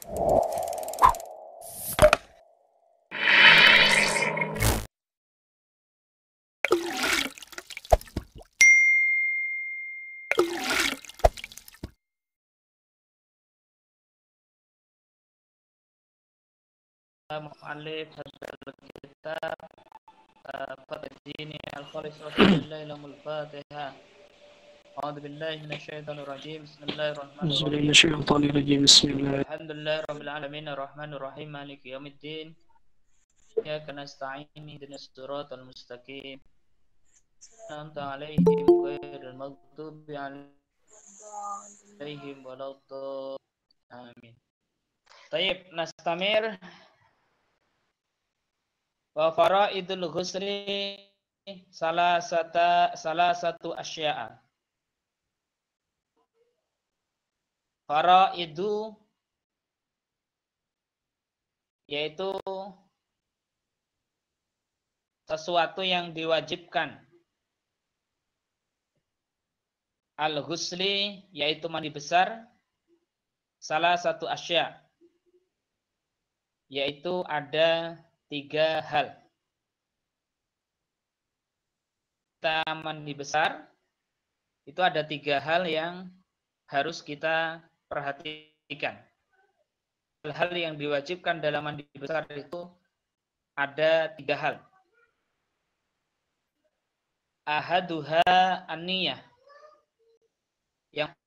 Mu'allif hadzal kitab Fatadini al-Khalis Rasulullah ilamul Fatihah. A'udzu billahi minasyaitonir rajim. Bismillahirrahmanirrahim. Alhamdulillah rabbil alamin arrahmanir rahim maliki yaumiddin. Iyyaka nasta'in ihdinas siratal mustaqim. An'amta 'alaihim ghairil maghdubi 'alaihim waladdallin. Amin. Tayyib, nastamir wa faraidul ghusli salah satu asya'a. Faraidu yaitu sesuatu yang diwajibkan. Al-ghusli yaitu mandi besar. Salah satu asya yaitu ada 3 hal. Kita mandi besar itu ada 3 hal yang harus kita perhatikan. Hal-hal yang diwajibkan dalam mandi besar itu ada 3 hal. Ahaduha an-niyah. Yang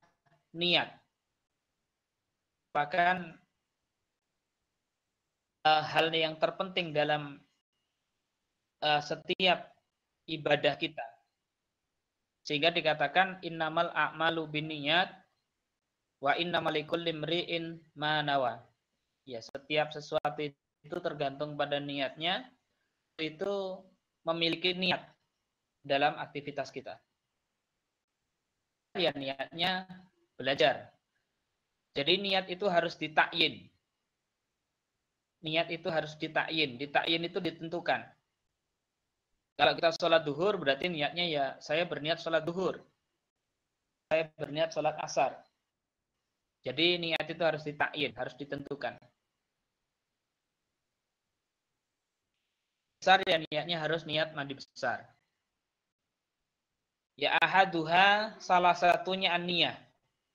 niat. Bahkan hal yang terpenting dalam setiap ibadah kita. Sehingga dikatakan innamal a'malu binniyat wa innamal likulli imri'in ma nawa. Ya, setiap sesuatu itu tergantung pada niatnya. Itu memiliki niat dalam aktivitas kita. Ya, niatnya belajar. Jadi niat itu harus ditakyin. Niat itu harus ditakyin. Ditakyin itu ditentukan. Kalau kita sholat duhur, berarti niatnya ya saya berniat sholat duhur. Saya berniat sholat asar. Jadi niat itu harus ditakyin, harus ditentukan. Besar ya niatnya harus niat mandi besar. Ya ahaduha salah satunya an-niyah,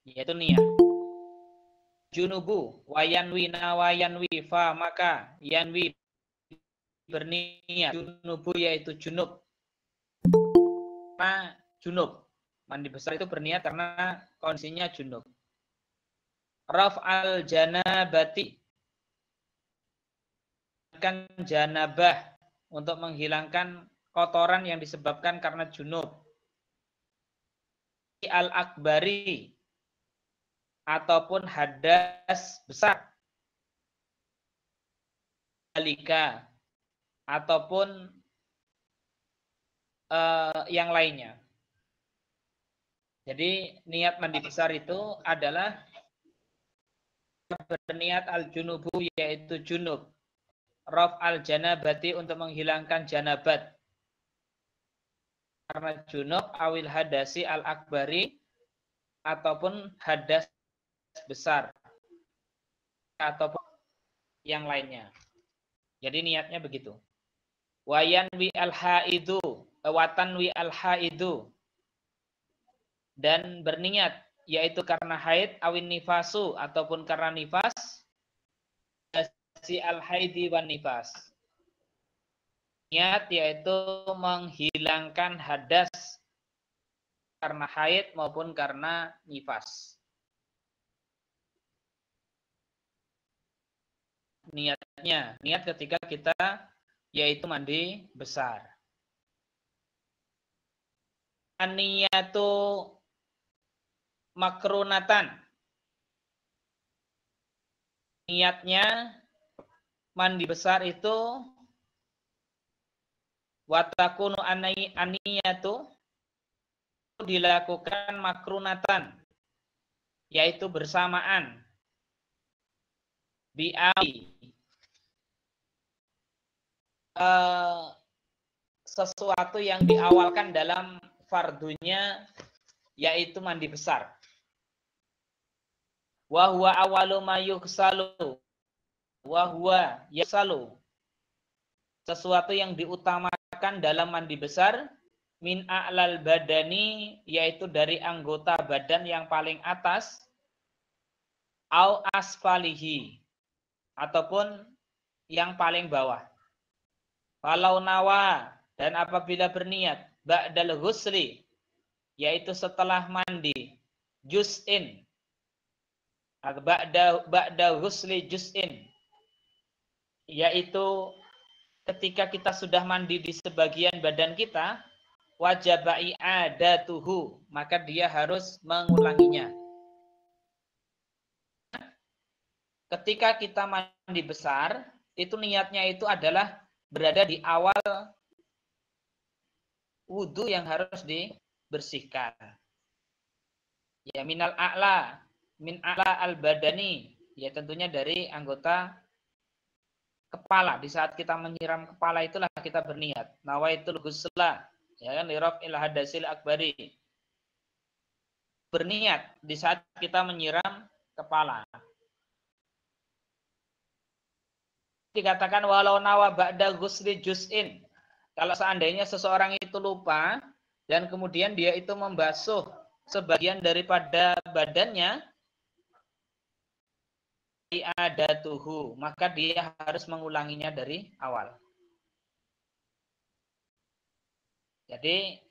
yaitu niat. Junubu wayanwi nawayanwi fa maka yanwi berniat. Junubu yaitu junub. Karena junub. Mandi besar itu berniat karena kondisinya junub. Raf'al janabati. Kan janabah untuk menghilangkan kotoran yang disebabkan karena junub. Al-akbari ataupun hadas besar. Alika ataupun yang lainnya. Jadi niat mandi besar itu adalah berniat al-junubu yaitu junub. Raf al-janabati untuk menghilangkan janabat. Karena junub awil hadasi al-akbari ataupun hadas besar. Ataupun yang lainnya. Jadi niatnya begitu. Wayanwi al-haidu. Watanwi al-haidu. Dan berniat yaitu karena haid awin nifasu ataupun karena nifas si al-haidi wan nifas. Niat yaitu menghilangkan hadas karena haid maupun karena nifas. Niatnya, niat ketika kita yaitu mandi besar. An-niyatu makrunatan. Niatnya mandi besar itu watakunu aniyatu dilakukan makrunatan yaitu bersamaan bi'awi sesuatu yang diawalkan dalam fardunya yaitu mandi besar. Wa huwa awalu ma yughsalu. Wa huwa yasalu. Sesuatu yang diutamakan dalam mandi besar min a'lal badani, yaitu dari anggota badan yang paling atas, au asfalihi, ataupun yang paling bawah. Walau nawa, dan apabila berniat ba'dal ghusli, yaitu setelah mandi, juz'in, ba'da ghusli juz'in, yaitu ketika kita sudah mandi di sebagian badan kita, wajib i'adatuhu, maka dia harus mengulanginya. Ketika kita mandi besar, itu niatnya itu adalah berada di awal wudhu yang harus dibersihkan. Ya minal a'la, min a'la al-badani, ya tentunya dari anggota kepala. Di saat kita menyiram kepala itulah kita berniat. Nawaitul ghusla, ya kan, liraf'il hadasil akbari. Berniat di saat kita menyiram kepala. Dikatakan walau nawa ba'da ghusli juz'in. Kalau seandainya seseorang itu lupa dan kemudian dia itu membasuh sebagian daripada badannya, i'adatuhu, maka dia harus mengulanginya dari awal. Jadi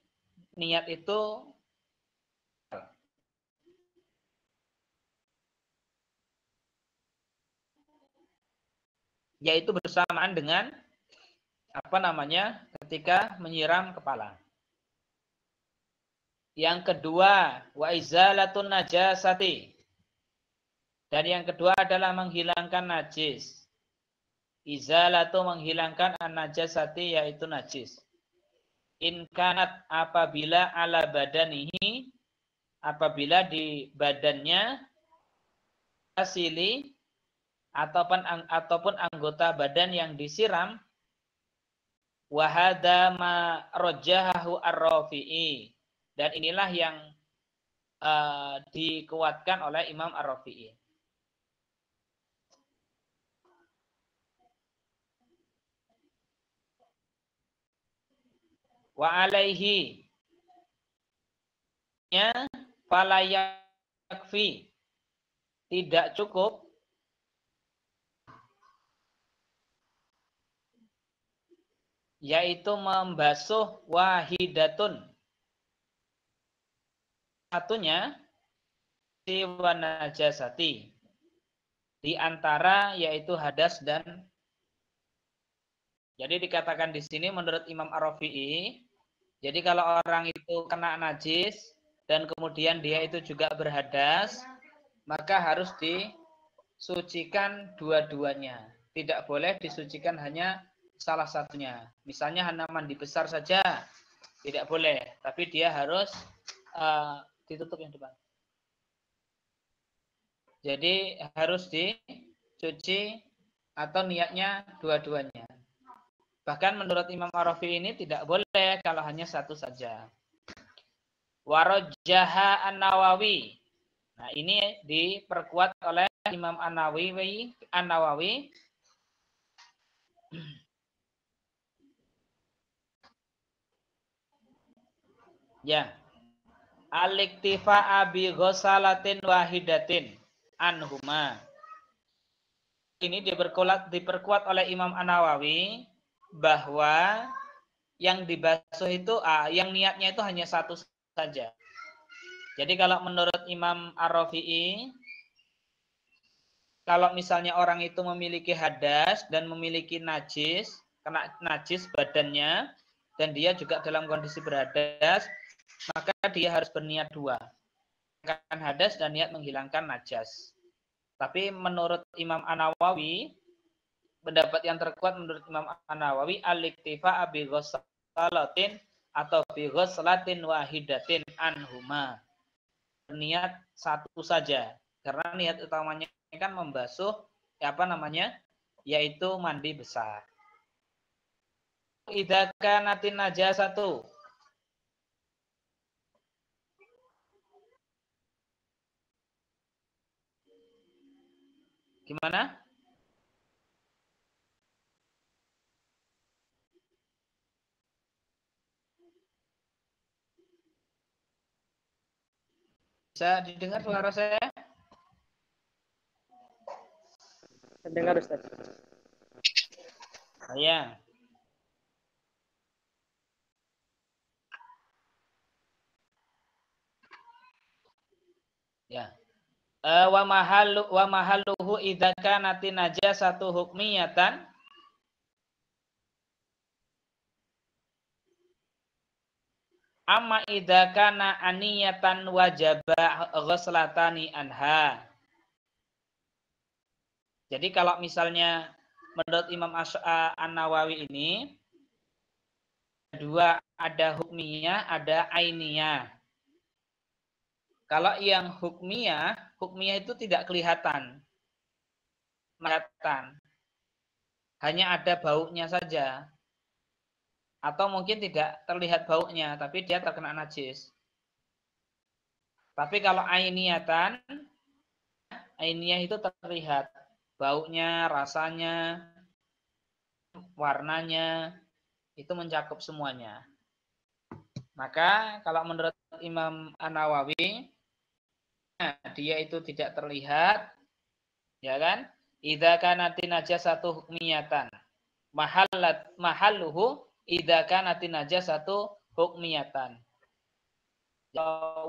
niat itu yaitu bersamaan dengan ketika menyiram kepala. Yang kedua, wa izalatun najasati. Dan yang kedua adalah menghilangkan najis. Izalatu, menghilangkan an-najasati, yaitu najis. In kanat, apabila ala badanihi, apabila di badannya, asili ataupun anggota badan yang disiram, wahada ma rojahahu ar-Rafi'i, dan inilah yang dikuatkan oleh Imam ar-Rafi'i. Wa alaihi, nya fala yakfi, tidak cukup, yaitu membasuh wahidatun, satunya, siwa najasati, di antara yaitu hadas dan. Jadi dikatakan di sini menurut Imam ar-Rafi'i, jadi kalau orang itu kena najis dan kemudian dia itu juga berhadas, maka harus disucikan dua-duanya. Tidak boleh disucikan hanya salah satunya. Misalnya hanya mandi besar saja, tidak boleh. Tapi dia harus ditutup yang depan. Jadi harus dicuci atau niatnya dua-duanya. Bahkan menurut Imam ar-Rafi'i ini tidak boleh kalau hanya satu saja. Warajjaha an-Nawawi. Nah, ini diperkuat oleh Imam an-Nawawi. Ya. Al-iktifa'a bi ghusalatin wahidatin anhuma. Ini diperkuat oleh Imam an-Nawawi bahwa yang dibasuh itu yang niatnya itu hanya satu saja. Jadi kalau menurut Imam ar-Rafi'i, kalau misalnya orang itu memiliki hadas dan memiliki najis, kena najis badannya, dan dia juga dalam kondisi berhadas, maka dia harus berniat dua. Menghilangkan hadas dan niat menghilangkan najas. Tapi menurut Imam an-Nawawi, pendapat yang terkuat menurut Imam an-Nawawi, al-iktifa bi ghusalatin atau bi ghuslatin wahidatin anhuma. Niat satu saja, karena niat utamanya kan membasuh yaitu mandi besar. Idza kanatin najasatu, Gimana? Bisa didengar suara saya? Dengar Ustaz. Ya. Ya. Wa mahalluhu idza kanat najasatu hukmiyatan amma idza kana aniyatan wajaba ghuslatani anha. Jadi kalau misalnya menurut Imam An-Nawawi ini dua, ada hukmiyah, ada ainiyah. Kalau yang hukmiyah itu tidak kelihatan. Hanya ada baunya saja. Atau mungkin tidak terlihat baunya, tapi dia terkena najis. Tapi kalau ainiyah itu terlihat baunya, rasanya, warnanya, itu mencakup semuanya. Maka kalau menurut Imam An-Nawawi, dia itu tidak terlihat, ya kan? Idza kanat najasatu hukmiyatan. Mahalluhu idza kanat najasatu hukmiyatan.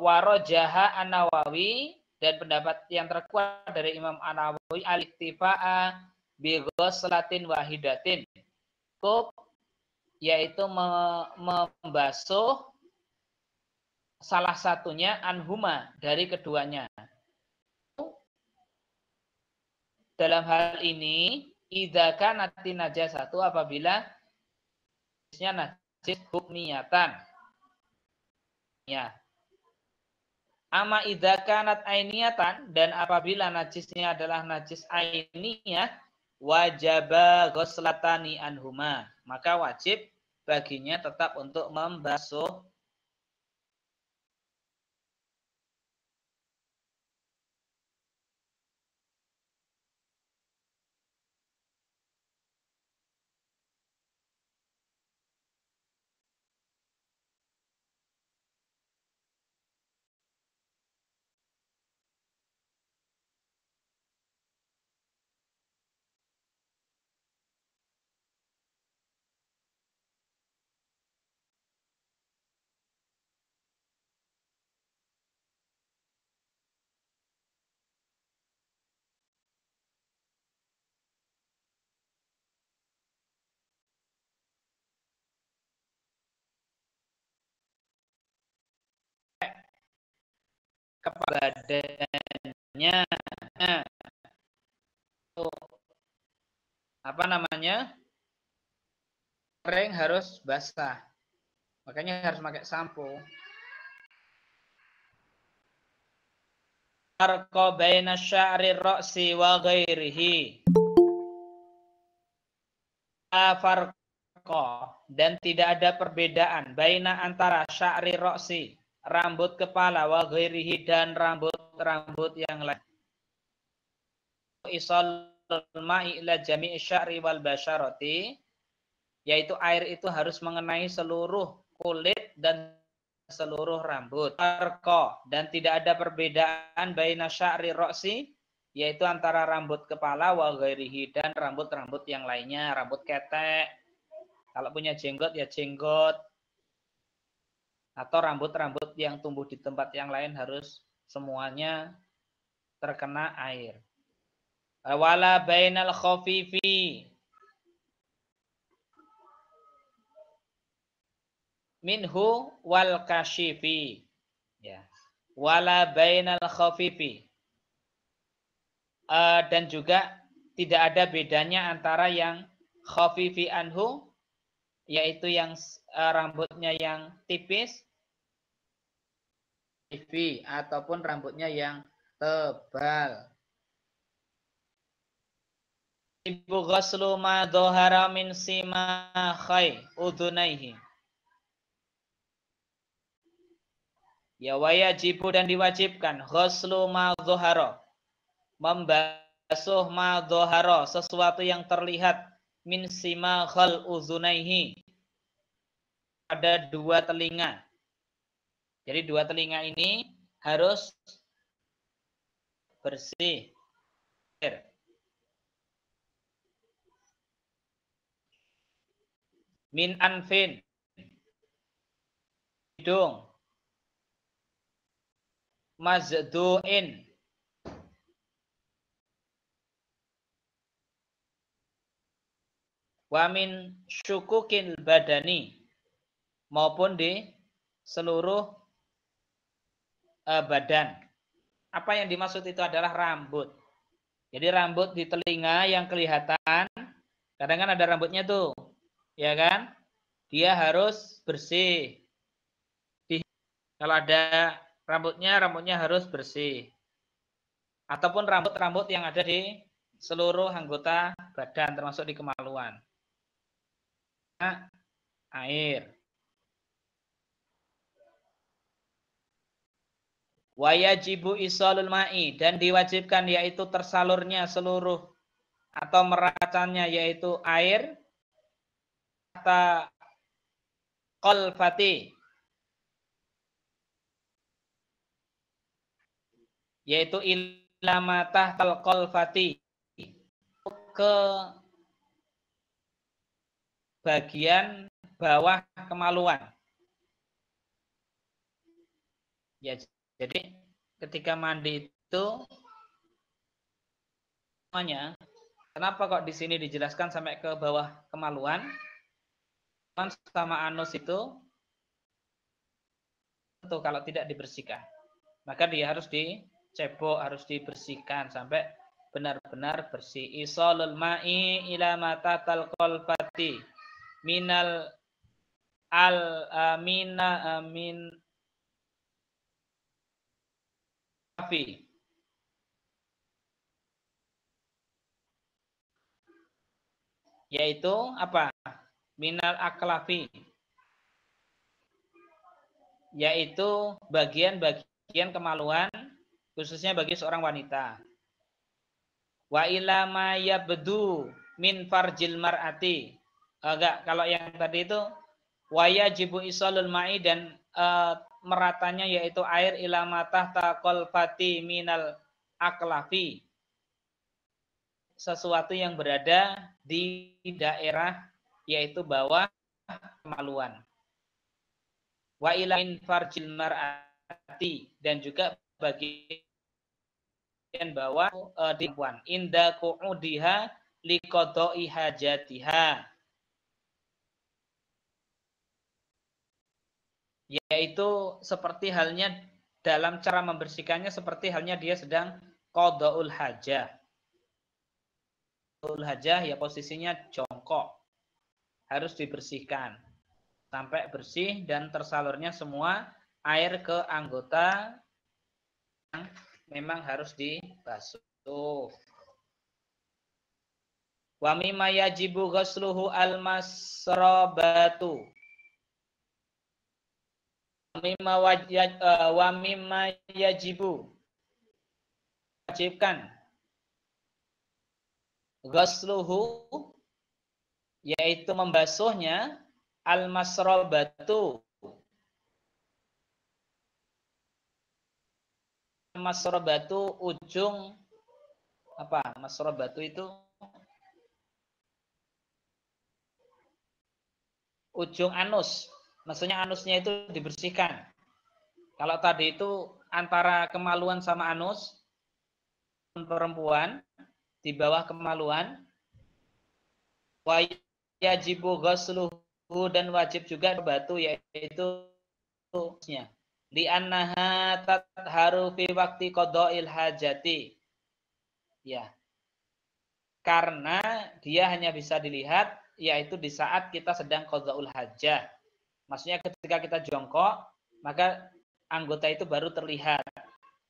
Warajaha An-Nawawi, dan pendapat yang terkuat dari Imam An-Nawawi al-iktifa'a bi ghuslatin wahidatin. Cukup yaitu membasuh salah satunya anhuma dari keduanya. Dalam hal ini idza kanat najasatu apabila najisnya najis hukmiyatan. Ya. Ama idza kanat ainiyatan, dan apabila najisnya adalah najis ainiyah, wajaba ghuslatani anhuma, maka wajib baginya tetap untuk membasuh. Kepada badannya, apa namanya, kering harus basah, makanya harus pakai sampo. Farqa baina sya'ri ra'si wa ghairihi. Farqa, dan tidak ada perbedaan baina antara sya'ri ra'si, rambut kepala, wa ghairihi, dan rambut-rambut yang lain. Isal ma'i ila jami'i sya'ri wal basyarati, yaitu air itu harus mengenai seluruh kulit dan seluruh rambut. Farqa, dan tidak ada perbedaan baina sya'ri ra'si, yaitu antara rambut kepala, wa ghairihi, dan rambut-rambut yang lainnya, rambut ketek. Kalau punya jenggot ya jenggot. Atau rambut-rambut yang tumbuh di tempat yang lain harus semuanya terkena air. Wala bainal khafifi minhu wal kashifi. Ya. Wala bainal khafifi. Dan juga tidak ada bedanya antara yang khafifi anhu, yaitu yang rambutnya yang tipis, ataupun rambutnya yang tebal. Ibu ghaslu ma dhahara min simakhai udhunaihi. Ya wajibu, dan diwajibkan ghaslu ma dhahara, membasuh membasuh ma dhahara, sesuatu yang terlihat min sima khal uzunaihi, pada dua telinga. Jadi dua telinga ini harus bersih. Min anfin, hidung. Mazdu'in, wa min syukukil badani, maupun di seluruh badan. Apa yang dimaksud itu adalah rambut. Jadi rambut di telinga yang kelihatan, kadang kan ada rambutnya tuh, ya kan? Dia harus bersih. Kalau ada rambutnya harus bersih. Ataupun rambut-rambut yang ada di seluruh anggota badan, termasuk di kemaluan. Nah, air. Wayajibu isolul ma'i, dan diwajibkan yaitu tersalurnya seluruh atau meracannya yaitu air kata qalfati, yaitu ilamatah tal qalfati, ke bagian bawah kemaluan. Ya, jadi ketika mandi itu semuanya, kenapa kok di sini dijelaskan sampai ke bawah kemaluan? Sama anus itu tentu kalau tidak dibersihkan, maka dia harus dicebok, harus dibersihkan sampai benar-benar bersih. Isolul ma'i ila matatal qalbati minal al amina amin afi, yaitu apa? Minal aklafi, yaitu bagian-bagian kemaluan khususnya bagi seorang wanita. Wa ila ma yabdu min farjil mar'ati. Enggak, kalau yang tadi itu wayajibu isolul ma'i, dan meratanya yaitu air ila ma tahta qalfati minal aklafi, sesuatu yang berada di daerah yaitu bawah kemaluan. Wa ila min farjil mar'ati, dan juga bagian bawah di perempuan inda qu'udiha liqada'i hajatiha, yaitu seperti halnya dalam cara membersihkannya seperti halnya dia sedang qada'ul hajah. Qada'ul hajah ya posisinya jongkok, harus dibersihkan sampai bersih dan tersalurnya semua air ke anggota yang memang harus dibasuh. Wa mimma yajibu ghusluhu al-masrabatu. Wa mimma yajibu, wajibkan, ghusluhu, yaitu membasuhnya, al-masrabatu. Masrabatu ujung apa? Masrabatu itu ujung anus. Maksudnya anusnya itu dibersihkan. Kalau tadi itu antara kemaluan sama anus perempuan di bawah kemaluan, wajibu ghusluhu, dan wajib juga batu yaitu nya. Li annaha tatharu fi waqti qada'il hajati. Ya. Karena dia hanya bisa dilihat yaitu di saat kita sedang qada'ul hajah. Maksudnya ketika kita jongkok, maka anggota itu baru terlihat.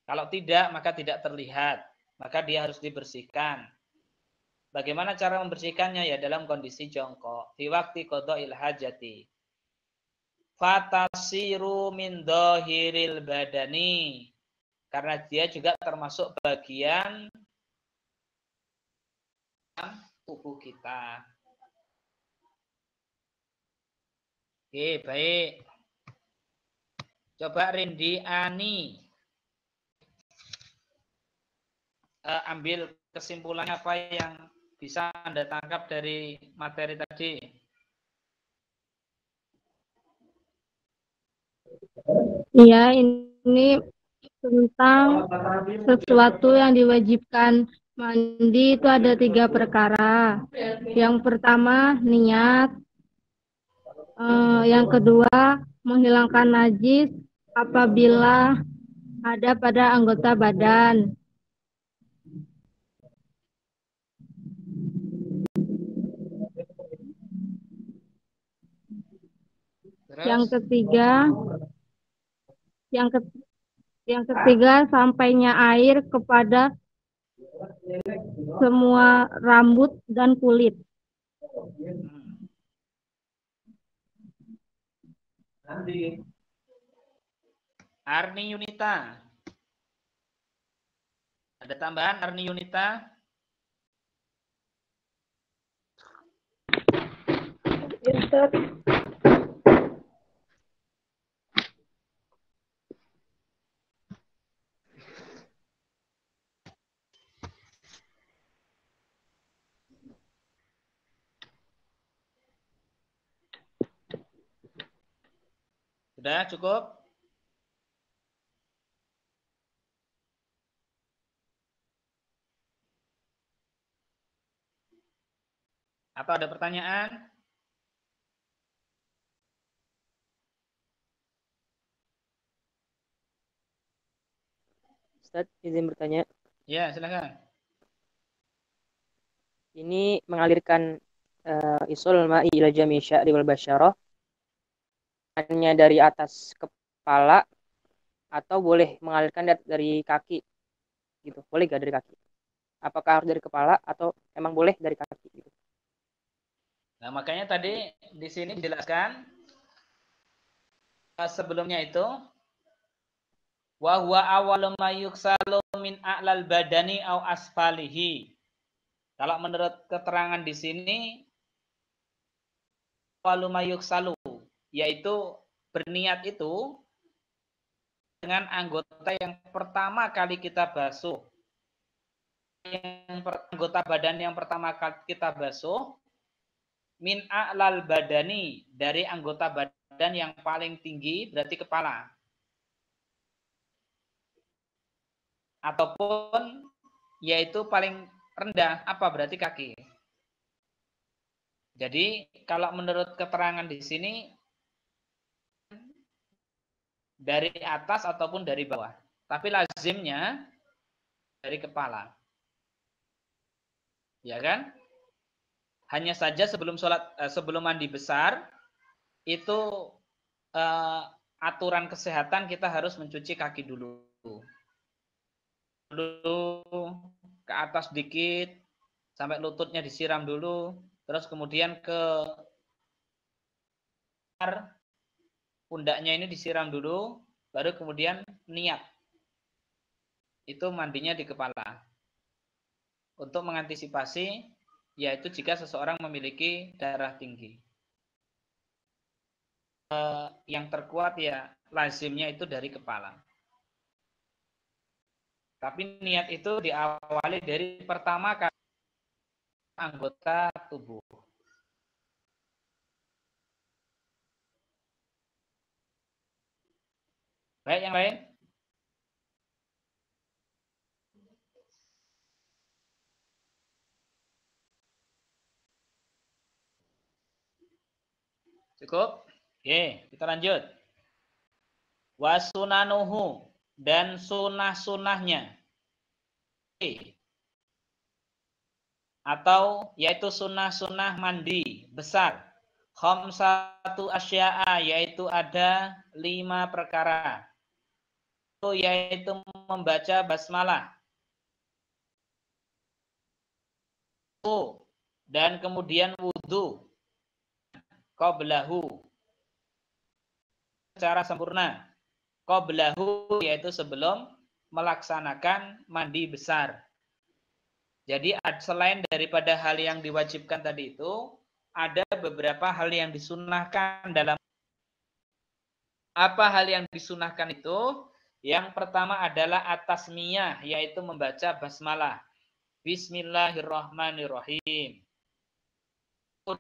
Kalau tidak, maka tidak terlihat. Maka dia harus dibersihkan. Bagaimana cara membersihkannya? Ya dalam kondisi jongkok. Fi waqti qada'il hajati. Fatasiru min dhahiril badani, karena dia juga termasuk bagian tubuh kita. Oke, baik. Coba Rindi, Ani. Ambil kesimpulan apa yang bisa Anda tangkap dari materi tadi. Iya, ini tentang sesuatu yang diwajibkan mandi itu ada 3 perkara. Yang pertama niat, yang kedua menghilangkan najis apabila ada pada anggota badan. Terus? Yang ketiga sampainya air kepada semua rambut dan kulit. Arni Yunita. Ada tambahan Arni Yunita? Ya, Ustaz. Sudah cukup? Atau ada pertanyaan? Ustaz, izin bertanya. Ya, silakan. Ini mengalirkan isul ma'i ila jami' sya'ri wal basyarah hanya dari atas kepala atau boleh mengalirkan dari kaki gitu. Boleh gak dari kaki? Apakah harus dari kepala atau emang boleh dari kaki gitu? Nah, makanya tadi di sini dijelaskan sebelumnya itu wa huwa awwalu ma yuksalu min a'lal badani au asfalihi. Kalau menurut keterangan di sini awwalu ma yuksalu yaitu berniat itu dengan anggota yang pertama kali kita basuh. Anggota badan yang pertama kali kita basuh min a'lal badani, dari anggota badan yang paling tinggi berarti kepala. Ataupun yaitu paling rendah, apa berarti kaki. Jadi kalau menurut keterangan di sini dari atas ataupun dari bawah. Tapi lazimnya dari kepala. Ya kan? Hanya saja sebelum mandi besar itu aturan kesehatan kita harus mencuci kaki dulu. Ke atas dikit sampai lututnya disiram dulu, terus kemudian ke pundaknya ini disiram dulu, baru kemudian niat. Itu mandinya di kepala. Untuk mengantisipasi yaitu jika seseorang memiliki darah tinggi. Yang terkuat ya lazimnya itu dari kepala. Tapi niat itu diawali dari pertama kali anggota tubuh. Baik, yang lain? Cukup? Oke, kita lanjut. Wasunanuhu, dan sunah-sunahnya. Atau yaitu sunah-sunah mandi besar. Khamsatu asya'a, yaitu ada 5 perkara. Yaitu membaca basmalah. Dan kemudian wudu. Qablahu, secara sempurna. Qablahu, yaitu sebelum melaksanakan mandi besar. Jadi selain daripada hal yang diwajibkan tadi itu, ada beberapa hal yang disunahkan dalam. Apa hal yang disunahkan itu? Yang pertama adalah at-tasmiyah, yaitu membaca basmalah. Bismillahirrahmanirrahim.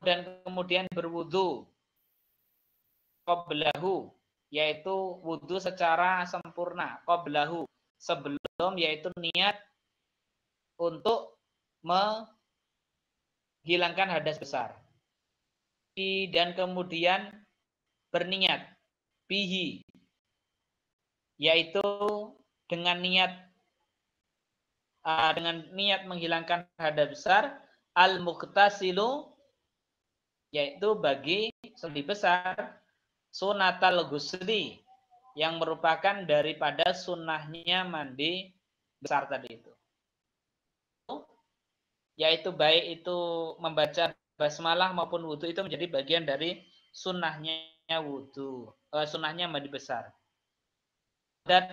Dan kemudian berwudu. Qablahu, yaitu wudu secara sempurna. Qablahu, sebelum yaitu niat untuk menghilangkan hadas besar. Dan kemudian berniat bihi, yaitu dengan niat menghilangkan hadas besar, al-muqtasilu, yaitu bagi sendi besar, sunatal ghusli, yang merupakan daripada sunnahnya mandi besar tadi itu. Yaitu baik itu membaca basmalah maupun wudhu itu menjadi bagian dari sunnahnya wudhu, sunnahnya mandi besar. Dan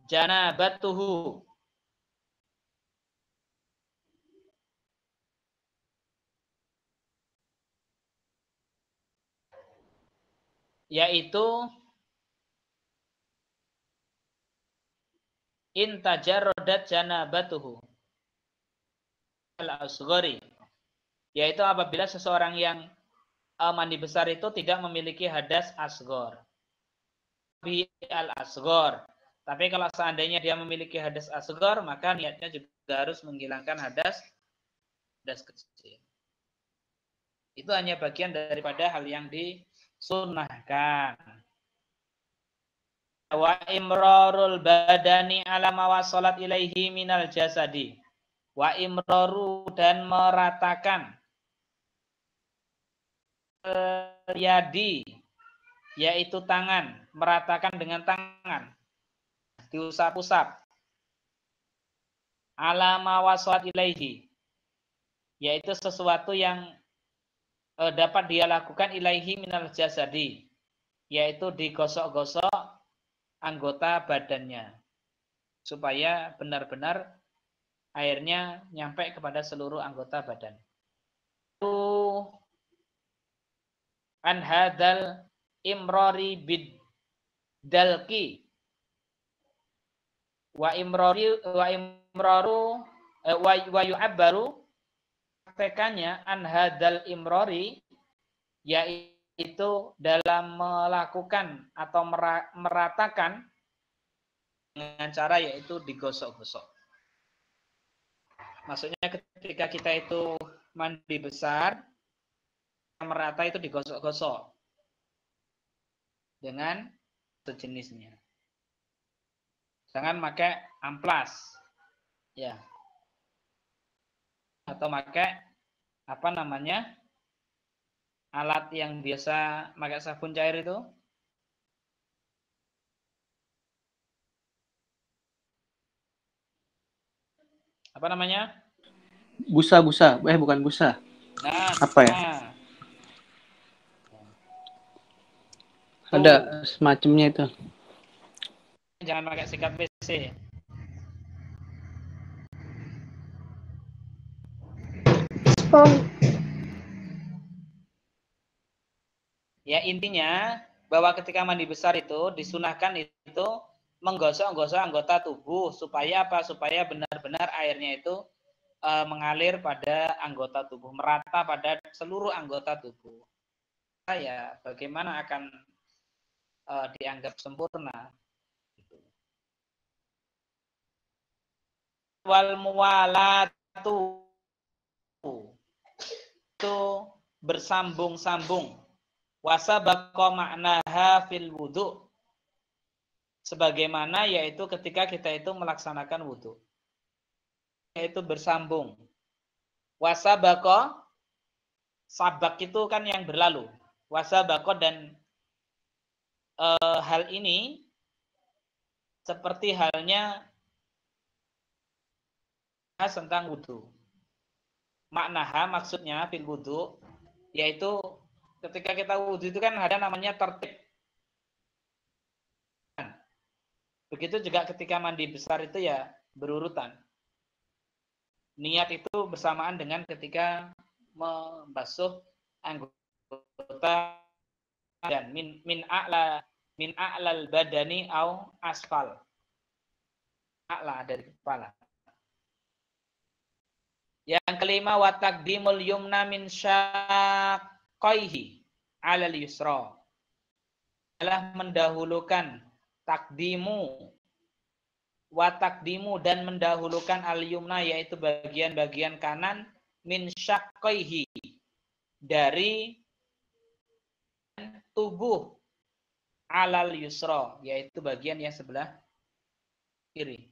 janabatuhu, yaitu intajarodat janabatuhu al-asghari, yaitu apabila seseorang yang mandi besar itu tidak memiliki hadas asghar. Al-asghar. Tapi kalau seandainya dia memiliki hadas asghar, maka niatnya juga harus menghilangkan hadas kecil. Itu hanya bagian daripada hal yang disunnahkan. Wa imrarul badani ala mawasalat ilaihi minal jasadi. Wa imraru, dan meratakan yadi, yaitu tangan, meratakan dengan tangan, diusap-usap. Ala mawasalat ilaihi, yaitu sesuatu yang dapat dia lakukan ilaihi minal jasadi, yaitu digosok-gosok anggota badannya, supaya benar-benar airnya nyampe kepada seluruh anggota badan. An hadal imrari bidalki wa yu'abbaru, praktekannya an hadal imrari, yaitu dalam melakukan atau meratakan dengan cara yaitu digosok-gosok. Maksudnya ketika kita itu mandi besar, merata itu digosok-gosok dengan sejenisnya. Jangan pakai amplas, ya, atau pakai apa namanya, alat yang biasa pakai sabun cair itu. Apa namanya? Busa. Bukan busa. Nah, apa ya? Ada semacamnya itu. Jangan pakai sikat WC. Ya, intinya bahwa ketika mandi besar itu disunahkan itu menggosok-gosok anggota tubuh supaya apa? Supaya benar-benar airnya itu mengalir pada anggota tubuh, merata pada seluruh anggota tubuh. Ya, bagaimana akan dianggap sempurna? Wal muwalatu, itu bersambung-sambung. Wasabaqa ma'naha fil wudu, sebagaimana yaitu ketika kita itu melaksanakan wudu, yaitu bersambung. Wasabaqa, sabak itu kan yang berlalu. Wasabaqa, dan hal ini seperti halnya tentang wudu. Maknaha, maksudnya fil wudu, yaitu ketika kita wudu itu kan ada namanya tertib. Begitu juga ketika mandi besar itu ya berurutan. Niat itu bersamaan dengan ketika membasuh anggota dan min a'lal badani au asfal. A'la dari kepala. Yang kelima, wa taqdimul yumna min syaqqaihi 'alal yusra. Adalah mendahulukan takdimu wa taqdimu dan mendahulukan al yumna yaitu bagian-bagian kanan min syaqqaihi dari tubuh 'alal yusra yaitu bagian yang sebelah kiri.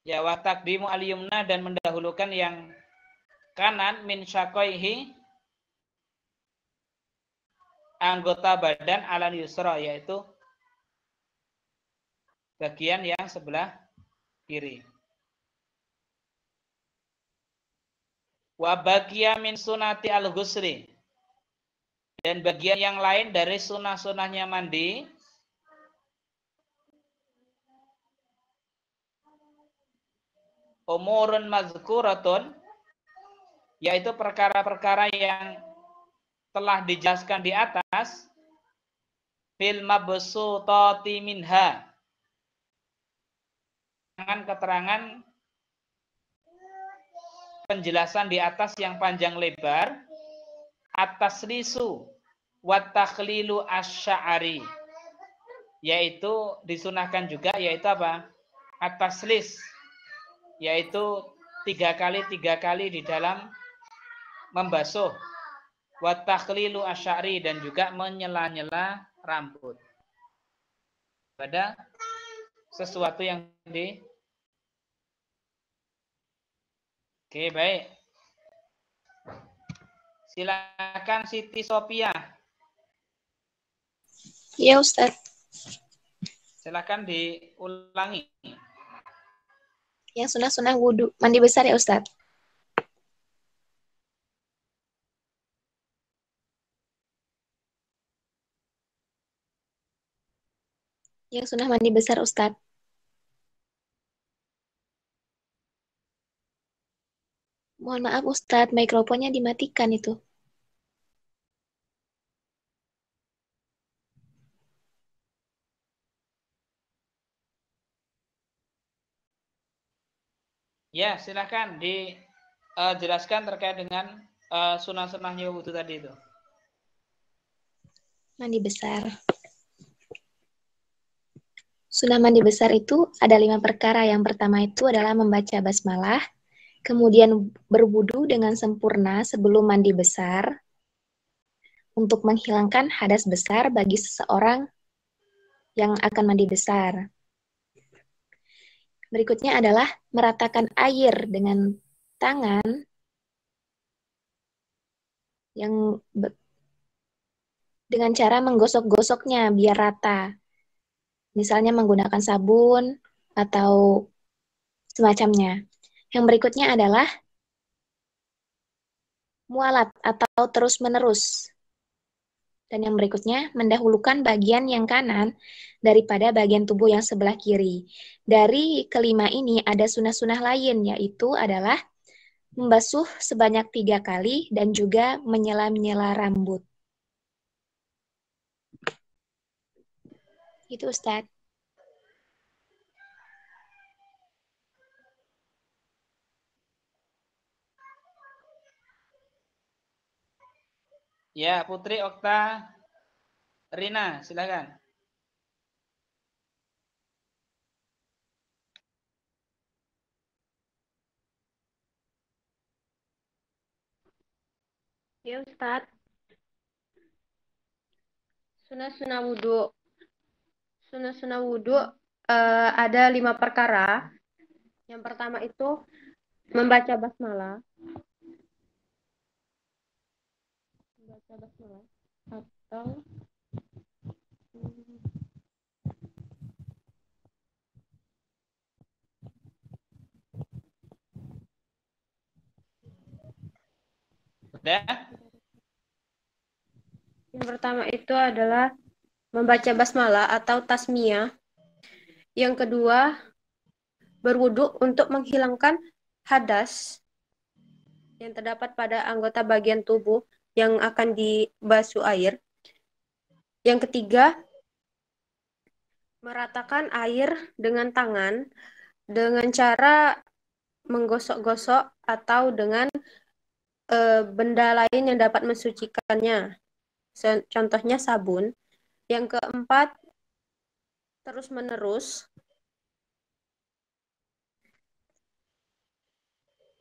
Ya, wa taqdimu al-yumna dan mendahulukan yang kanan min syaqqaihi anggota badan alal yusra yaitu bagian yang sebelah kiri. Wa baqiya min sunati al-ghusli dan bagian yang lain dari sunah-sunahnya mandi umurun mazkuratun yaitu perkara-perkara yang telah dijelaskan di atas fil mabsutati minha dengan keterangan penjelasan di atas yang panjang lebar atas lisu wa takhlilu asy'ari yaitu disunahkan juga yaitu apa? Atas lis yaitu 3 kali di dalam membasuh wa takhlilu asy'ari dan juga menyela-nyela rambut pada sesuatu yang di Oke, baik. Silakan Siti Sophia. Ya, Ustaz. Silakan diulangi. Yang sunah-sunah wudu, mandi besar ya, Ustaz. Yang sunah mandi besar, Ustaz. Mohon maaf, Ustaz, mikrofonnya dimatikan itu. Ya, silakan dijelaskan terkait dengan sunah-sunahnya wudu tadi itu. Mandi besar. Sunah mandi besar itu ada 5 perkara. Yang pertama itu adalah membaca basmalah, kemudian berwudu dengan sempurna sebelum mandi besar, untuk menghilangkan hadas besar bagi seseorang yang akan mandi besar. Berikutnya adalah meratakan air dengan tangan yang dengan cara menggosok-gosoknya biar rata. Misalnya menggunakan sabun atau semacamnya. Yang berikutnya adalah mualat atau terus-menerus. Dan yang berikutnya, mendahulukan bagian yang kanan daripada bagian tubuh yang sebelah kiri. Dari kelima ini ada sunah-sunah lain, yaitu adalah membasuh sebanyak 3 kali dan juga menyela-nyela rambut. Itu, Ustadz. Ya, Putri Okta Rina, silakan. Ya Ustadz, sunah-sunah wudhu. Sunah-sunah wudhu ada 5 perkara. Yang pertama itu membaca basmalah. Membaca basmalah atau Udah? yang pertama itu adalah membaca basmalah atau tasmiyah. Yang kedua, berwudu untuk menghilangkan hadas yang terdapat pada anggota bagian tubuh yang akan dibasuh air. Yang ketiga, meratakan air dengan tangan dengan cara menggosok-gosok atau dengan benda lain yang dapat mensucikannya. Contohnya sabun. Yang keempat, terus-menerus.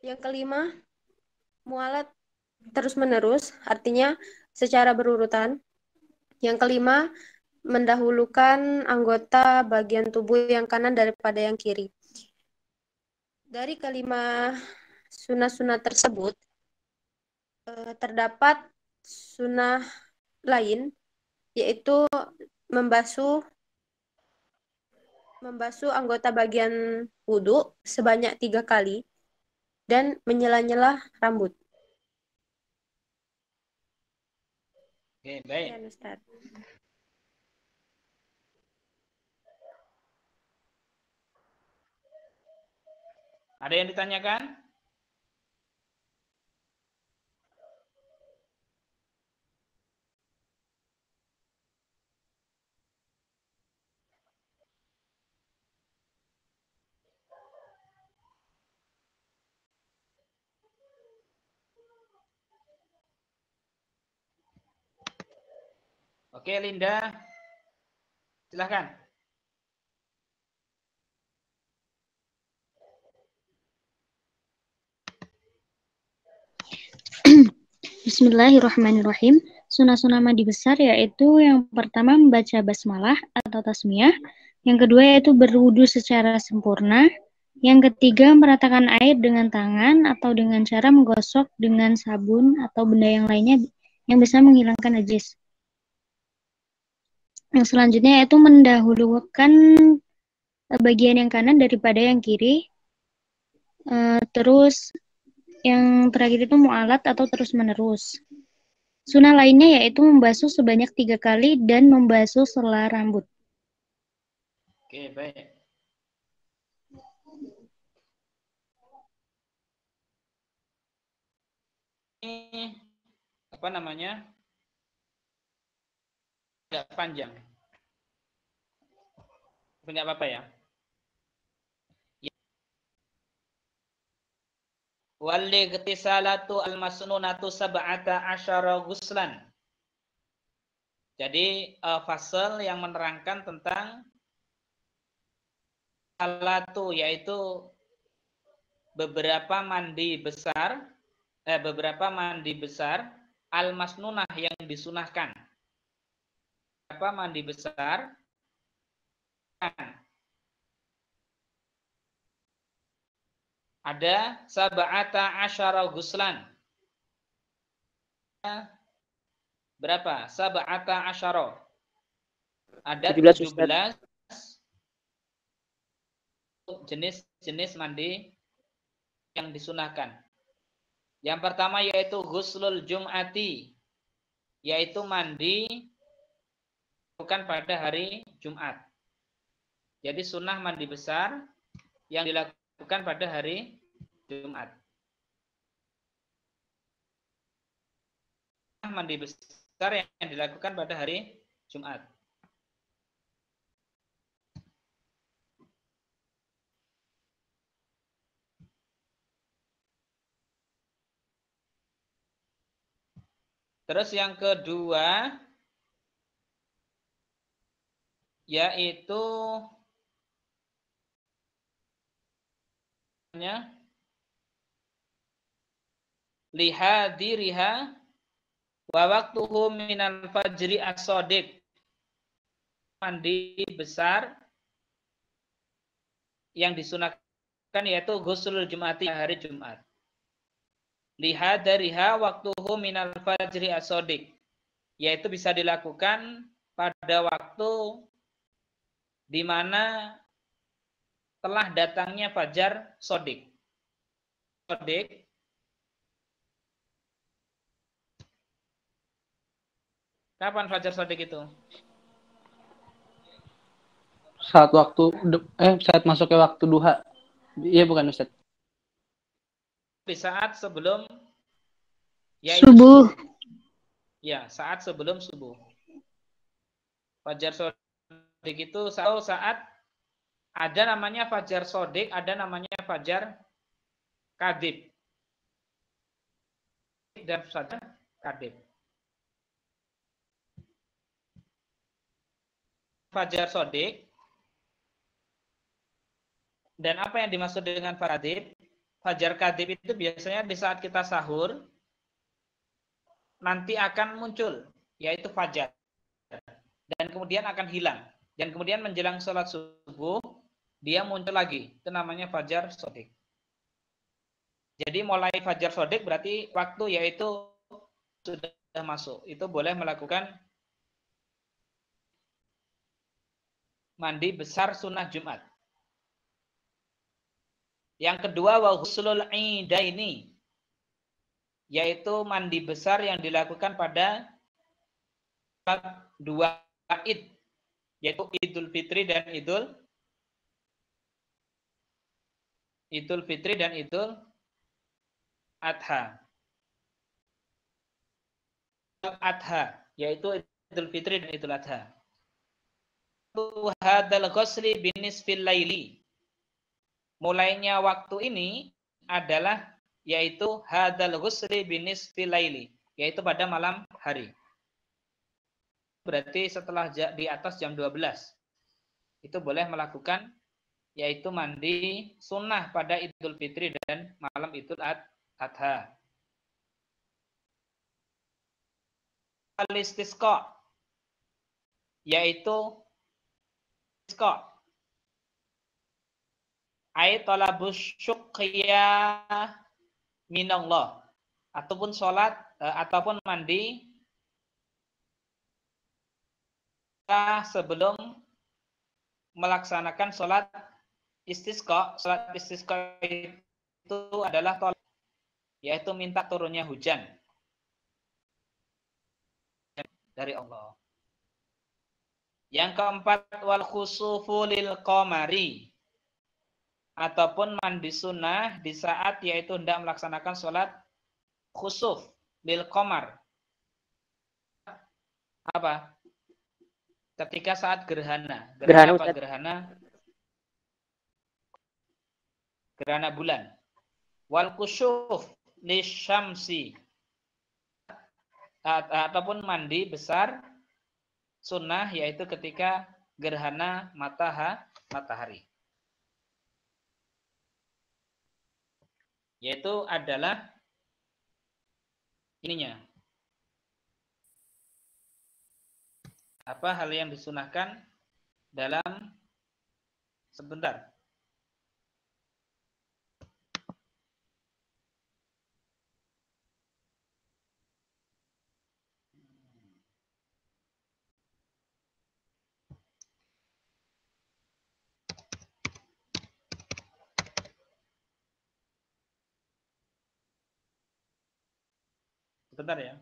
Yang kelima, mualat terus-menerus, artinya secara berurutan. Yang kelima, mendahulukan anggota bagian tubuh yang kanan daripada yang kiri. Dari kelima sunah-sunah tersebut, terdapat sunah lain, yaitu membasuh anggota bagian wudhu sebanyak 3 kali dan menyela-nyela rambut. Oke, baik. Ya, Ustaz. Ada yang ditanyakan? Oke, Linda. Silahkan. Bismillahirrahmanirrahim. Sunah-sunah mandi besar yaitu yang pertama membaca basmalah atau tasmiyah, yang kedua yaitu berwudu secara sempurna, yang ketiga meratakan air dengan tangan atau dengan cara menggosok dengan sabun atau benda yang lainnya yang bisa menghilangkan najis. Yang selanjutnya yaitu mendahulukan bagian yang kanan daripada yang kiri. Terus yang terakhir itu mu'alat atau terus-menerus. Sunah lainnya yaitu membasuh sebanyak 3 kali dan membasuh sela rambut. Oke, baik. Ini apa namanya? Tidak panjang. Enggak apa-apa ya. Wal-ightisalatu al-masnunatu sab'ata asyara ghuslan. Jadi fasal yang menerangkan tentang salatu, yaitu beberapa mandi besar al-masnunah yang disunahkan. Beberapa mandi besar ada sab'ata asyara ghuslan. Berapa? Sab'ata asyara. Ada 17 jenis mandi yang disunahkan. Yang pertama yaitu ghuslul jum'ati, yaitu mandi bukan pada hari Jumat. Jadi sunnah mandi besar yang dilakukan pada hari Jumat. Mandi besar yang dilakukan pada hari Jumat. Terus yang kedua yaitu lihadiriha Wa waqtuhu minal fajri as-shadiq. Mandi besar yang disunahkan yaitu ghuslul Jum'ati, hari Jumat. Lihat dariha waktuhu minal fajri as-shadiq, yaitu bisa dilakukan pada waktu di mana telah datangnya fajar shadiq. Shadiq kapan fajar shadiq itu? Saat masuknya waktu duha. Iya bukan Ustaz? Di saat sebelum Subuh. Ya, saat sebelum subuh. Fajar shadiq itu saat ada namanya fajar shadiq, ada namanya fajar kadib. Dan fajar kadib. Fajar shadiq. Dan apa yang dimaksud dengan kadib? Fajar kadib itu biasanya di saat kita sahur nanti akan muncul, yaitu fajar. Dan kemudian akan hilang. Dan kemudian menjelang sholat subuh, dia muncul lagi. Itu namanya fajar shadiq. Jadi mulai fajar shadiq berarti waktu yaitu sudah masuk. Itu boleh melakukan mandi besar sunnah Jumat. Yang kedua, wa ghuslul idaini, yaitu mandi besar yang dilakukan pada dua Id, yaitu Idul Fitri dan Idul Fitri dan Idul Adha. Yaitu Idul Fitri dan Idul Adha. Hadal ghusli binisfil laili. Mulainya waktu ini adalah yaitu hadal ghusli binisfil laili, yaitu pada malam hari. Berarti setelah di atas jam 12. Itu boleh melakukan yaitu mandi sunnah pada Idul Fitri dan malam Idul Adha. Al-istisqa, yaitu istisqa. Ai talabus syuqya minallah, ataupun sholat ataupun mandi sebelum melaksanakan sholat istisqa. Sholat istisqa itu adalah tolak, yaitu minta turunnya hujan dari Allah. Yang keempat, wal khusufu lil qamari, ataupun mandi sunnah di saat yaitu hendak melaksanakan sholat khusuf lil qamar. Apa? Ketika saat gerhana. Gerhana apa? Gerhana bulan. Wal kusuf lisyamsi, ataupun mandi besar sunnah yaitu ketika gerhana matahari. Yaitu adalah ininya. Apa hal yang disunahkan dalam sebentar. Sebentar ya.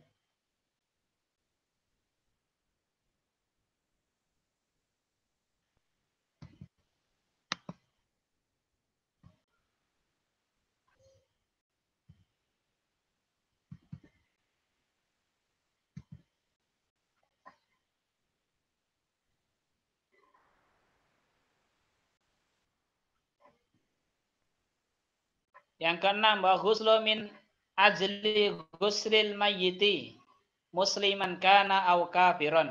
Yang keenam, wa ghuslu min ajli ghuslil mayyiti musliman kana aw kafiron.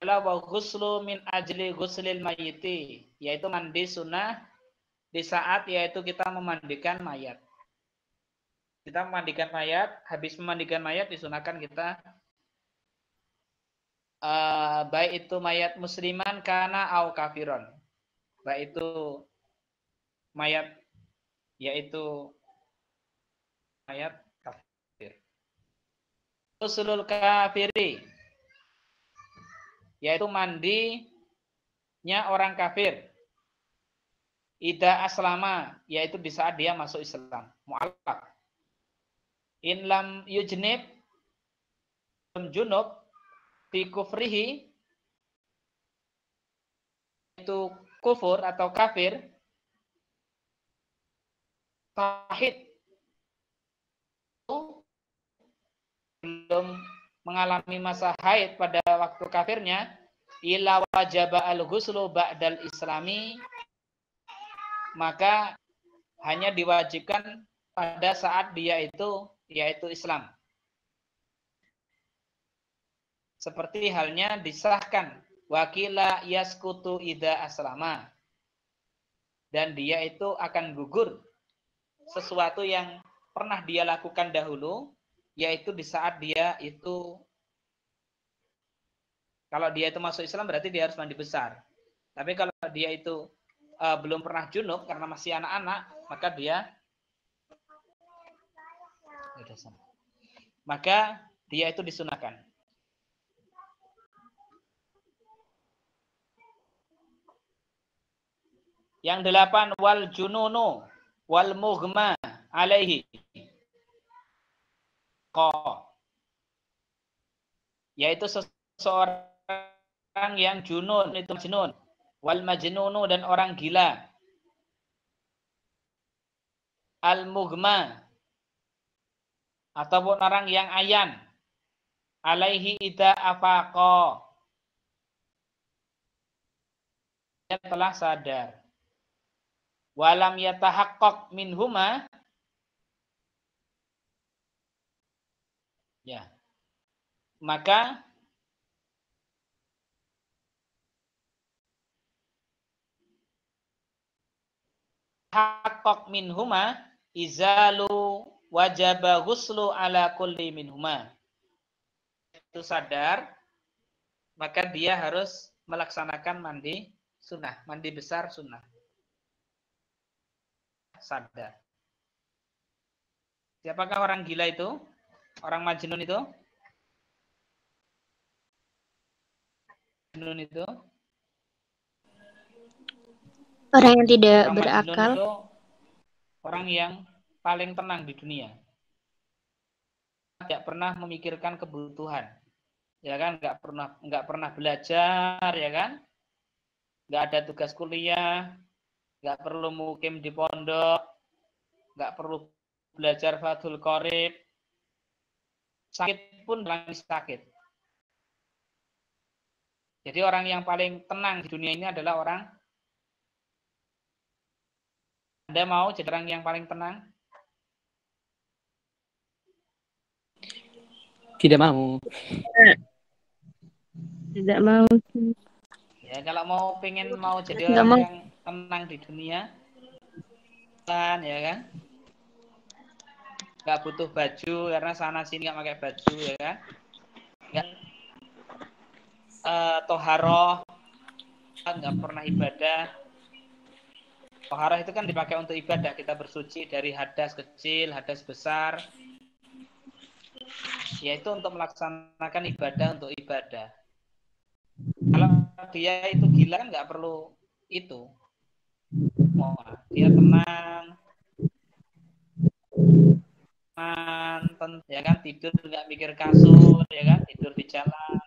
Wa ghuslu min ajli ghuslil mayyiti, yaitu mandi sunnah di saat yaitu kita memandikan mayat. Kita memandikan mayat, habis memandikan mayat disunahkan kita baik itu mayat musliman kana au kafiron. Baik itu mayat yaitu mayat kafir. Usulul kafiri yaitu mandinya orang kafir. Ida aslama yaitu di saat dia masuk Islam. Mu'allaq. In lam yujnib junub fi kufrihi itu kufur atau kafir sahid belum mengalami masa haid pada waktu kafirnya ila wajaba al-ghuslu ba'dal islami, maka hanya diwajibkan pada saat dia itu yaitu Islam. Seperti halnya disahkan wakila yaskutu ida aslama, dan dia itu akan gugur sesuatu yang pernah dia lakukan dahulu, yaitu di saat dia itu, kalau dia itu masuk Islam berarti dia harus mandi besar. Tapi kalau dia itu belum pernah junub karena masih anak-anak, maka dia itu disunahkan. Yang 8 wal jununu wal mughma alaihi. Yaitu seseorang yang junun itu majnun, wal majnunu dan orang gila, al mughma ataupun orang yang ayan, alaihi ida afaqa, dia telah sadar, walam yatahaqqaq minhuma, ya, maka haqqaq minhuma izalu wajaba ghuslu ala kulli minhuma. Itu sadar, maka dia harus melaksanakan mandi sunnah, mandi besar sunnah. Sadar. Siapakah orang gila itu? Orang majnun itu? Majnun itu? Orang yang tidak Orang berakal. majnun itu orang yang paling tenang di dunia. Tidak pernah memikirkan kebutuhan. Ya kan? Nggak pernah belajar, ya kan? Nggak ada tugas kuliah, nggak perlu mukim di pondok, nggak perlu belajar Fathul Qorib, sakit pun lagi sakit. Jadi orang yang paling tenang di dunia ini adalah orang. Anda mau jadi orang yang paling tenang? Tidak mau. Tidak mau. Ya, kalau mau jadi Nggak orang mau. yang tenang di dunia, kan, ya kan? Nggak butuh baju karena sana sini nggak pakai baju, ya kan? Nggak toharoh, nggak pernah ibadah. Toharoh itu kan dipakai untuk ibadah, kita bersuci dari hadas kecil, hadas besar, yaitu untuk melaksanakan ibadah untuk ibadah. Kalau dia itu gila kan nggak perlu itu. Dia tenang, ya kan, tidur nggak mikir kasur, ya kan, tidur di jalan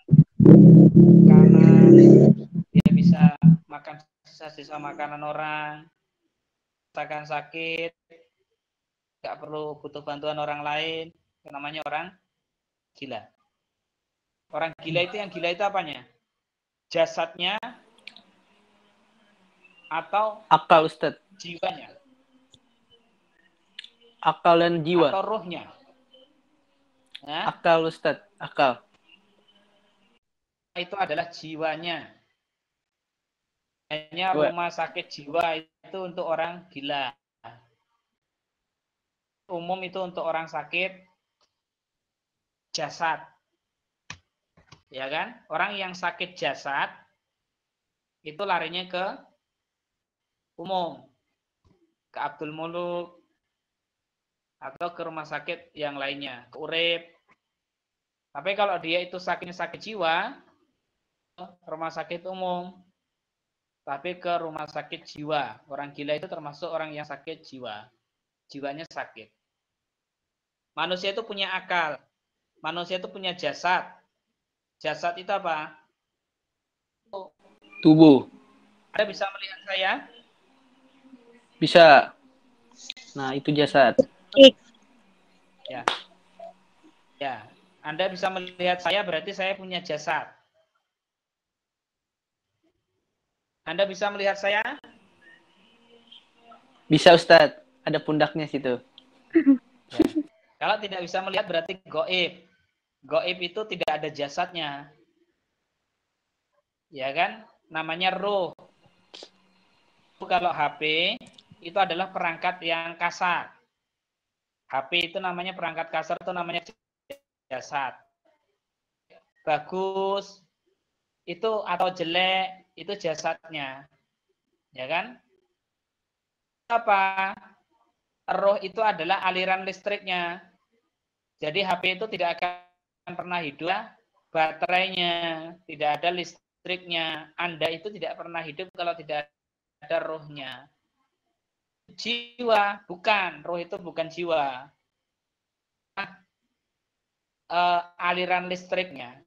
kanan, dia bisa makan sisa-sisa makanan orang, rasakan sakit, nggak perlu butuh bantuan orang lain, namanya orang gila. Orang gila itu, yang gila itu apanya? Jasadnya atau Akal, Ustaz. jiwanya? Akal dan jiwa. Atau ruhnya? Nah, Akal, Ustaz. Akal. itu adalah jiwanya. Hanya rumah sakit jiwa itu untuk orang gila. umum itu untuk orang sakit jasad. Ya kan? Orang yang sakit jasad itu larinya ke umum, ke Abdul Muluk, atau ke rumah sakit yang lainnya, ke Urip. Tapi kalau dia itu sakit jiwa, rumah sakit umum. Tapi ke rumah sakit jiwa. Orang gila itu termasuk orang yang sakit jiwa. Jiwanya sakit. Manusia itu punya akal. Manusia itu punya jasad. Jasad itu apa? Tubuh. Anda bisa melihat saya? Bisa. Nah, itu jasad. Ya. Ya. Anda bisa melihat saya, berarti saya punya jasad. Anda bisa melihat saya? Bisa, Ustadz. Ada pundaknya situ. Ya. Kalau tidak bisa melihat berarti goib. Goib itu tidak ada jasadnya. Ya kan? Namanya ruh. Kalau HP itu adalah perangkat yang kasar. HP itu namanya perangkat kasar, itu namanya jasad. Bagus itu atau jelek itu jasadnya. Ya kan? Apa? Roh itu adalah aliran listriknya. Jadi HP itu tidak akan pernah hidup, baterainya, tidak ada listriknya. Anda itu tidak pernah hidup kalau tidak ada rohnya. Jiwa, bukan. Roh itu bukan jiwa. Aliran listriknya.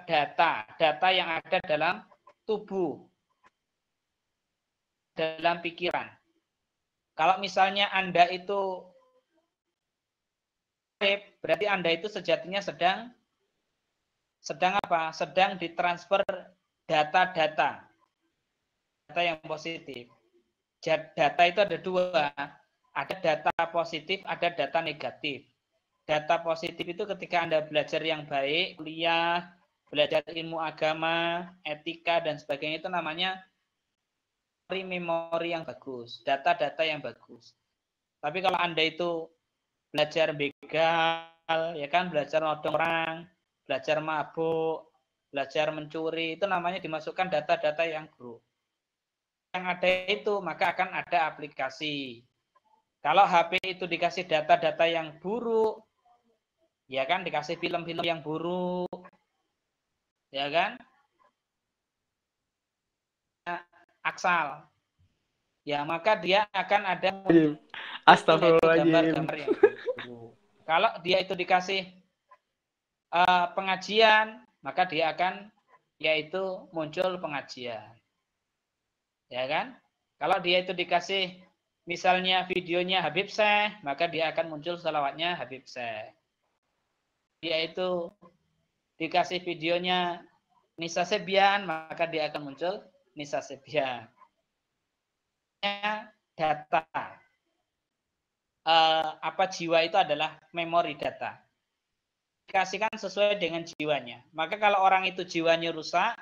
Data yang ada dalam tubuh, dalam pikiran. Kalau misalnya Anda itu berarti Anda itu sejatinya sedang apa? Sedang ditransfer data yang positif. Data itu ada dua. Ada data positif, ada data negatif. Data positif itu ketika Anda belajar yang baik, kuliah, belajar ilmu agama, etika, dan sebagainya, itu namanya memori yang bagus, data-data yang bagus. Tapi kalau Anda itu belajar begal, ya kan, belajar nodong orang, belajar mabuk, belajar mencuri, itu namanya dimasukkan data-data yang buruk. Yang ada itu, maka akan ada aplikasi. Kalau HP itu dikasih data-data yang buruk, ya kan, dikasih film-film yang buruk, ya kan, aksal, ya maka dia akan ada Astagfirullahaladzim. gambar-gambar yang buruk. Kalau dia itu dikasih pengajian, maka dia akan yaitu muncul pengajian, ya kan. Kalau dia itu dikasih misalnya videonya Habib Syekh, maka dia akan muncul salawatnya Habib Syekh. Dia itu dikasih videonya Nisa Sebian, maka dia akan muncul Nisa Sebian. Data apa jiwa itu adalah memori data. Dikasihkan sesuai dengan jiwanya. Maka kalau orang itu jiwanya rusak,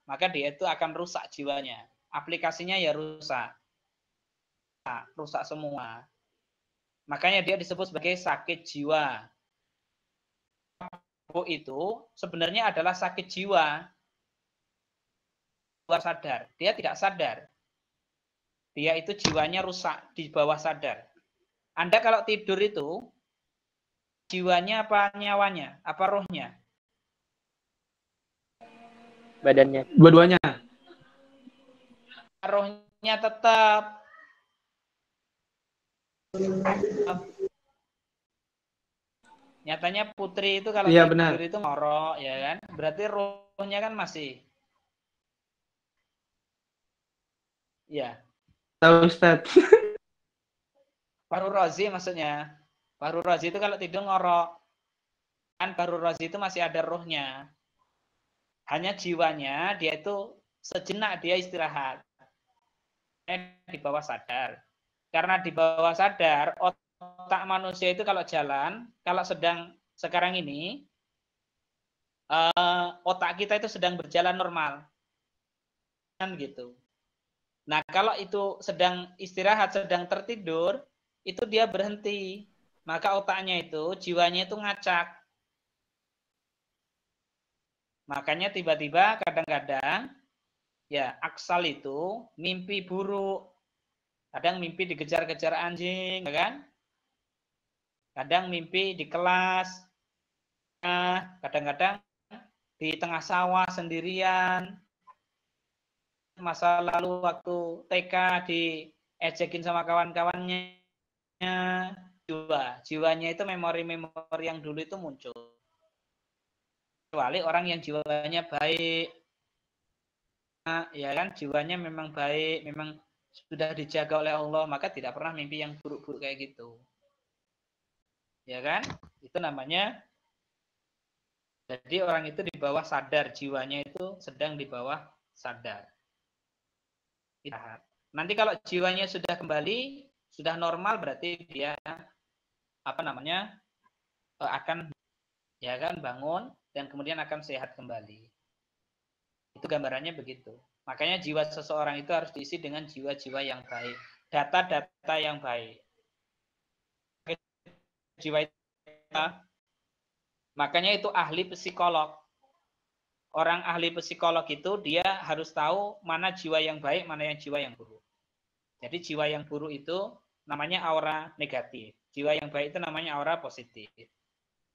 maka dia itu akan rusak jiwanya. Aplikasinya ya rusak. Rusak semua. Makanya dia disebut sebagai sakit jiwa. Itu sebenarnya adalah sakit jiwa. Luar sadar. Dia tidak sadar. Dia itu jiwanya rusak di bawah sadar. Anda kalau tidur itu, jiwanya apa nyawanya? Apa rohnya? Badannya. Dua-duanya. Rohnya tetap. Nyatanya Putri itu kalau Iya, tidur benar. itu ngorok, ya kan? Berarti rohnya kan masih. Ya. Tahu, Ustaz. Fahru Razi maksudnya. Fahru Razi itu kalau tidur ngorok. Kan Fahru Razi itu masih ada rohnya. Hanya jiwanya dia itu sejenak dia istirahat. Di bawah sadar. Karena di bawah sadar, otak manusia itu kalau jalan, kalau sedang sekarang ini, otak kita itu sedang berjalan normal. Kan gitu. Nah, kalau itu sedang istirahat, sedang tertidur, itu dia berhenti. Maka otaknya itu, jiwanya itu ngacak. Makanya tiba-tiba kadang-kadang ya aksal itu mimpi buruk. Kadang mimpi dikejar-kejar anjing, kan? Kadang mimpi di kelas. Kadang-kadang di tengah sawah sendirian. Masa lalu waktu TK diejekin sama kawan-kawannya. Jiwanya itu memori-memori yang dulu itu muncul. Kecuali orang yang jiwanya baik, ya kan, jiwanya memang baik, memang sudah dijaga oleh Allah, maka tidak pernah mimpi yang buruk-buruk kayak gitu, ya kan? Itu namanya, jadi orang itu di bawah sadar, jiwanya itu sedang di bawah sadar. Nanti kalau jiwanya sudah kembali, sudah normal, berarti dia akan ya kan bangun dan kemudian akan sehat kembali. Itu gambarannya begitu. Makanya jiwa seseorang itu harus diisi dengan jiwa-jiwa yang baik, data-data yang baik. Jiwa itu, makanya itu ahli psikolog. Orang ahli psikolog itu dia harus tahu mana jiwa yang baik, mana yang jiwa yang buruk. Jadi jiwa yang buruk itu namanya aura negatif. Jiwa yang baik itu namanya aura positif.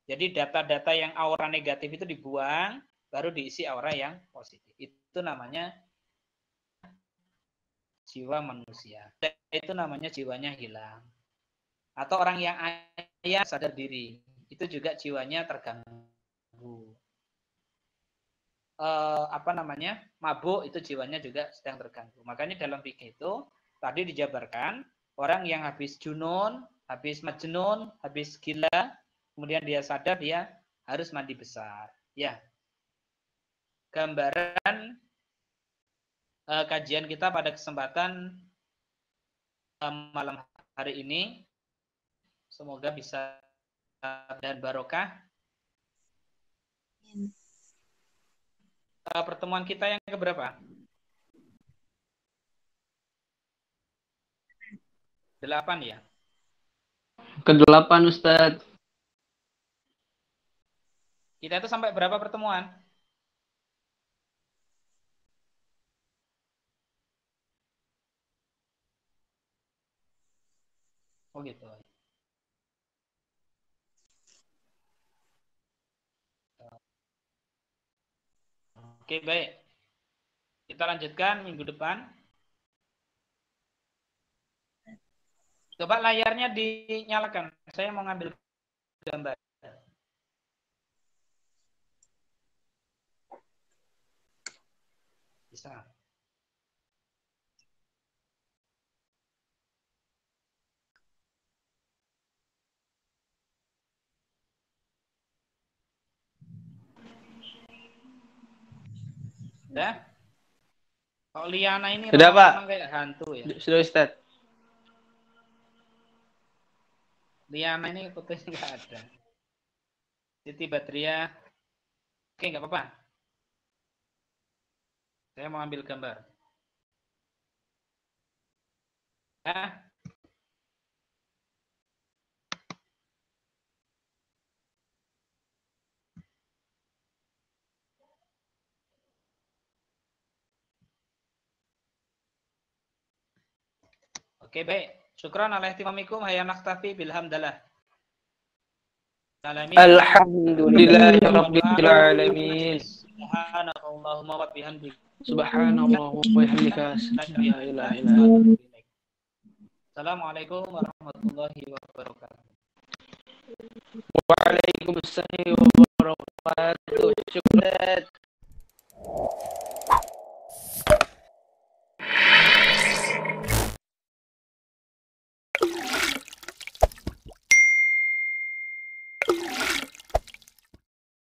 Jadi data-data yang aura negatif itu dibuang, baru diisi aura yang positif. Itu namanya jiwa manusia. Itu namanya jiwanya hilang. Atau orang yang ayah sadar diri, itu juga jiwanya terganggu. Mabuk, itu jiwanya juga sedang terganggu. Makanya dalam fikih itu tadi dijabarkan orang yang habis junun, habis majnun, habis gila, kemudian dia sadar dia harus mandi besar. Ya. Gambaran kajian kita pada kesempatan malam hari ini, semoga bisa dan barokah. Pertemuan kita yang keberapa? 8 ya? Ke-8 Ustadz. Kita itu sampai berapa pertemuan? Oh gitu. Oke, baik. Kita lanjutkan minggu depan. Coba layarnya dinyalakan. Saya mau ngambil gambar. Bisa. Sudah? Kalau Liana ini Sudah, Pak. kayak hantu ya. Sudah, Ustadz. Liana ini fotonya nggak ada. Siti Badriah. Oke, nggak apa-apa. Saya mau ambil gambar. Ya. Oke, baik. Syukran ala ihtimamikum. Hayya naktafi bilhamdalah. Alhamdulillahirabbil alamin. Subhanallahumma wa bihamdika. Subhanallah wa bihamdika. La ilaha illa anta. Assalamualaikum warahmatullahi wabarakatuh. Waalaikumsalam warahmatullahi wabarakatuh. Syukran.